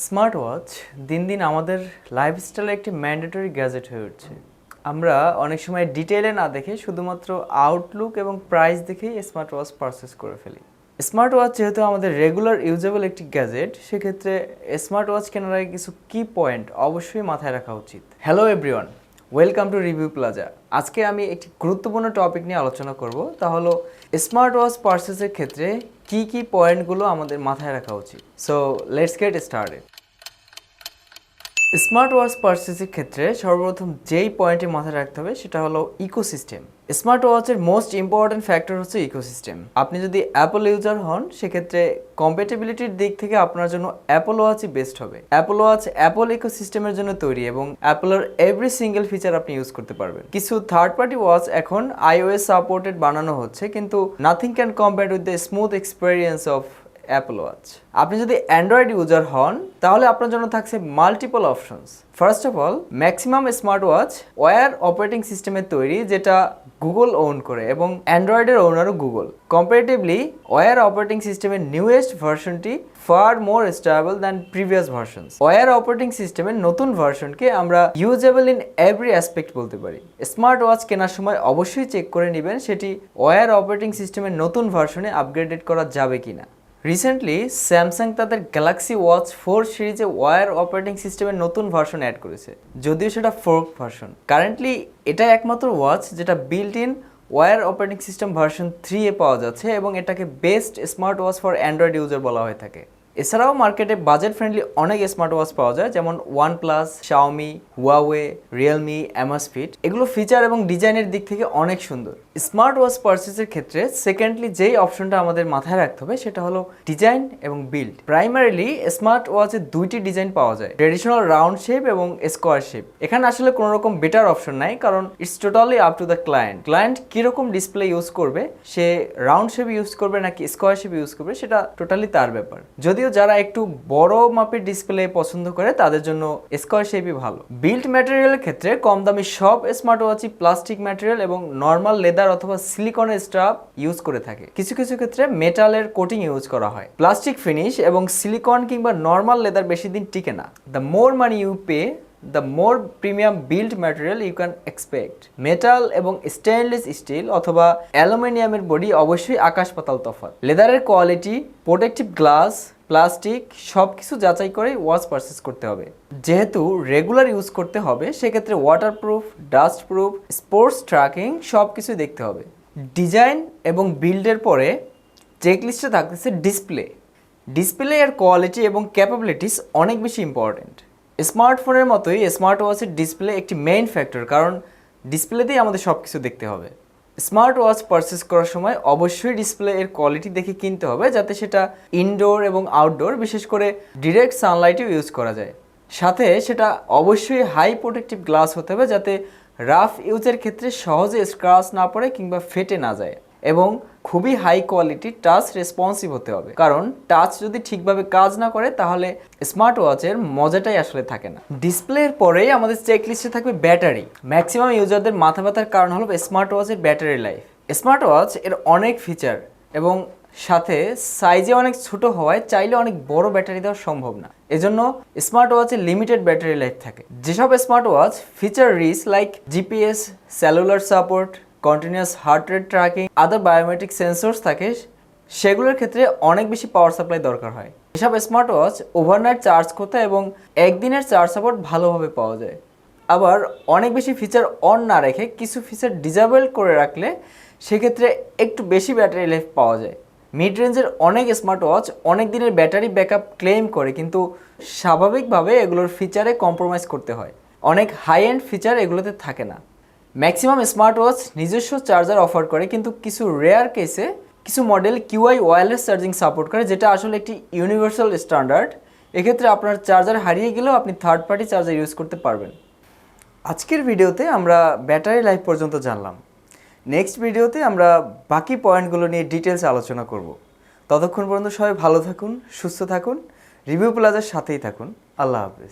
Smart watch দিন দিন আমাদের লাইফস্টাইলে একটি ম্যান্ডেটরি গ্যাজেট হয়ে উঠছে। আমরা অনেক সময় ডিটেইলে না দেখে শুধুমাত্র আউটলুক এবং প্রাইস দেখেই স্মার্ট ওয়াচ পারচেস করে ফেলি। স্মার্ট ওয়াচ যেহেতু আমাদের রেগুলার ইউজেবল একটি গ্যাজেট, সেক্ষেত্রে স্মার্ট ওয়াচ কেনার আগে কিছু কি পয়েন্ট অবশ্যই মাথায় রাখা উচিত। Hello everyone, welcome to review plaza. আজকে আমি একটি গুরুত্বপূর্ণ টপিক নিয়ে আলোচনা করব, তা হলো স্মার্ট ওয়াচ পারচেসের ক্ষেত্রে কি কি পয়েন্টগুলো আমাদের মাথায় রাখা উচিত। So let's get started. Smart watch পারচেসের ক্ষেত্রে সর্বপ্রথম যেই পয়েন্টে মাথায় রাখতে হবে সেটা হলো ইকোসিস্টেম। স্মার্ট ওয়াচের মোস্ট ইম্পর্ট্যান্ট ফ্যাক্টর হচ্ছে ইকোসিস্টেম। আপনি যদি অ্যাপল ইউজার হন, সেক্ষেত্রে কম্প্যাটিবিলিটির দিক থেকে আপনার জন্য অ্যাপল ওয়াচই বেস্ট হবে। অ্যাপল ওয়াচ অ্যাপল ইকোসিস্টেমের জন্য তৈরি এবং অ্যাপলের এভরি সিঙ্গেল ফিচার আপনি ইউজ করতে পারবেন। কিছু থার্ড পার্টি ওয়াচ এখন iOS সাপোর্টেড বানানো হচ্ছে, কিন্তু nothing can compare with the smooth experience of Apple watch. আপনি যদি অ্যান্ড্রয়েড ইউজার হন, তাহলে আপনার জন্য থাকছে multiple options. First of all, maximum smart watch wear operating সিস্টেমের তৈরি, যেটা গুগল ওন করে এবং অ্যান্ড্রয়েডের ওনারও গুগল। কম্পারেটিভলি ওয়্যার অপারেটিং সিস্টেমের নিউয়েস্ট ভার্সনটি far more stable than previous versions. Wear operating সিস্টেমের নতুন ভার্সনকে আমরা ইউজেবল ইন এভরি অ্যাসপেক্ট বলতে পারি। স্মার্ট ওয়াচ কেনার সময় অবশ্যই চেক করে নেবেন সেটি ওয়্যার অপারেটিং সিস্টেমের নতুন ভার্সনে আপগ্রেডেড করা যাবে কিনা। রিসেন্টলি স্যামসাং তাদের গ্যালাক্সি ওয়াচ 4 সিরিজে ওয়্যার অপারেটিং সিস্টেমের নতুন ভার্সন অ্যাড করেছে, যদিও সেটা ফোর্ক ভার্সন। কারেন্টলি এটা একমাত্র ওয়াচ যেটা built in wear operating system version 3 এ পাওয়া যাচ্ছে এবং এটাকে best smart watch for Android user বলা হয়ে থাকে। এছাড়াও মার্কেটে বাজেট ফ্রেন্ডলি অনেক স্মার্ট ওয়াচ পাওয়া যায়, যেমন OnePlus, Xiaomi, Huawei, Realme, Amazfit. এগুলো ফিচার এবং ডিজাইনের দিক থেকে অনেক সুন্দর। স্মার্ট ওয়াচ পারচেসের ক্ষেত্রে সেকেন্ডলি যেই অপশনটা আমাদের মাথায় রাখতে হবে সেটা হলো ডিজাইন এবং বিল্ড। প্রাইমারিলি স্মার্ট ওয়াচে দুইটি ডিজাইন পাওয়া যায়, ট্রেডিশনাল রাউন্ড শেপ এবং স্কোয়ার শেপ। এখানে আসলে কোনো রকম বেটার অপশন নাই, কারণ it's totally up to the client কিরকম ডিসপ্লে ইউজ করবে, সে রাউন্ড শেপ ইউজ করবে নাকি স্কোয়ার শেপ ইউজ করবে, সেটা টোটালি তার ব্যাপার। যদিও যারা একটু বড় মাপের ডিসপ্লে পছন্দ করে তাদের জন্য স্কোয়ার শেপই ভালো। বিল্ড ম্যাটেরিয়ালের ক্ষেত্রে কম দামি সব স্মার্ট ওয়াচই প্লাস্টিক ম্যাটেরিয়াল এবং নর্মাল লেদার অথবা সিলিকনের স্ট্রাপ ইউজ করে থাকে। কিছু কিছু ক্ষেত্রে মেটালের কোটিং ইউজ করা হয়। প্লাস্টিক ফিনিশ এবং সিলিকন কিংবা নর্মাল লেদার বেশি দিন টিকে না। The more money you pay, the more premium build material you can expect. Metal এবং স্টেনলেস স্টিল অথবা অ্যালুমিনিয়ামের বডি অবশ্যই আকাশ পাতাল তফাৎ। লেদারের কোয়ালিটি, প্রোটেক্টিভ গ্লাস, প্লাস্টিক সব কিছু যাচাই করে ওয়াচ পারচেস করতে হবে। যেহেতু রেগুলার ইউজ করতে হবে, সেক্ষেত্রে ওয়াটারপ্রুফ, ডাস্টপ্রুফ, স্পোর্টস ট্র্যাকিং সব কিছু দেখতে হবে। ডিজাইন এবং বিল্ডের পরে চেকলিস্টে থাকতেছে ডিসপ্লে এর কোয়ালিটি এবং ক্যাপাবিলিটিস অনেক বেশি ইম্পর্টেন্ট। স্মার্টফোনের মতোই স্মার্ট ওয়াচের ডিসপ্লে একটি মেইন ফ্যাক্টর, কারণ ডিসপ্লেতেই আমাদের সব কিছু দেখতে হবে। স্মার্ট ওয়াচ পারচেস করার সময় অবশ্যই ডিসপ্লে এর কোয়ালিটি দেখে কিনতে হবে, যাতে সেটা ইনডোর এবং আউটডোর, বিশেষ করে ডিরেক্ট সানলাইটেও ইউজ করা যায়। সাথে সেটা অবশ্যই হাই প্রোটেক্টিভ গ্লাস হতে হবে, যাতে রাফ ইউজের ক্ষেত্রে সহজে স্ক্র্যাচ না পড়ে কিংবা ফেটে না যায়। এবং খুবই হাই কোয়ালিটি টাচ রেসপন্সিভ হতে হবে, কারণ টাচ যদি ঠিকভাবে কাজ না করে তাহলে স্মার্ট ওয়াচের মজাটাই আসলে থাকে না। ডিসপ্লের পরেই আমাদের চেকলিস্টে থাকবে ব্যাটারি। ম্যাক্সিমাম ইউজারদের মাথা ব্যথার কারণ হলো স্মার্ট ওয়াচের ব্যাটারি লাইফ। স্মার্ট ওয়াচ এর অনেক ফিচার এবং সাথে সাইজে অনেক ছোট হওয়ায় চাইলে অনেক বড় ব্যাটারি দেওয়া সম্ভব না। এজন্য স্মার্ট ওয়াচে লিমিটেড ব্যাটারি লাইফ থাকে। যেসব smart watch feature rich like GPS, cellular support, continuous heart rate tracking, other biometric sensors থাকে, সেগুলোর ক্ষেত্রে অনেক বেশি পাওয়ার সাপ্লাই দরকার হয়। এসব স্মার্ট ওয়াচ ওভারনাইট চার্জ করতে এবং একদিনের চার্জ সাপোর্ট ভালোভাবে পাওয়া যায়। আবার অনেক বেশি ফিচার অন না রেখে কিছু ফিচার ডিসেবল করে রাখলে সেক্ষেত্রে একটু বেশি ব্যাটারি লাইফ পাওয়া যায়। মিড রেঞ্জের অনেক স্মার্ট ওয়াচ অনেক দিনের ব্যাটারি ব্যাকআপ ক্লেম করে, কিন্তু স্বাভাবিকভাবে এগুলোর ফিচারে কম্প্রোমাইজ করতে হয়। অনেক হাই এন্ড ফিচার এগুলোতে থাকে না। ম্যাক্সিমাম স্মার্ট ওয়াচ নিজস্ব চার্জার অফার করে, কিন্তু কিছু রেয়ার কেসে কিছু model QI wireless charging support করে, যেটা আসলে একটি ইউনিভার্সাল স্ট্যান্ডার্ড। এক্ষেত্রে আপনার চার্জার হারিয়ে গেলেও আপনি থার্ড পার্টি চার্জার ইউজ করতে পারবেন। আজকের ভিডিওতে আমরা ব্যাটারি লাইফ পর্যন্ত জানলাম। নেক্সট ভিডিওতে আমরা বাকি পয়েন্টগুলো নিয়ে ডিটেলস আলোচনা করব। ততক্ষণ পর্যন্ত সবাই ভালো থাকুন, সুস্থ থাকুন, রিভিউ প্লাজার সাথেই থাকুন। আল্লাহ হাফেজ।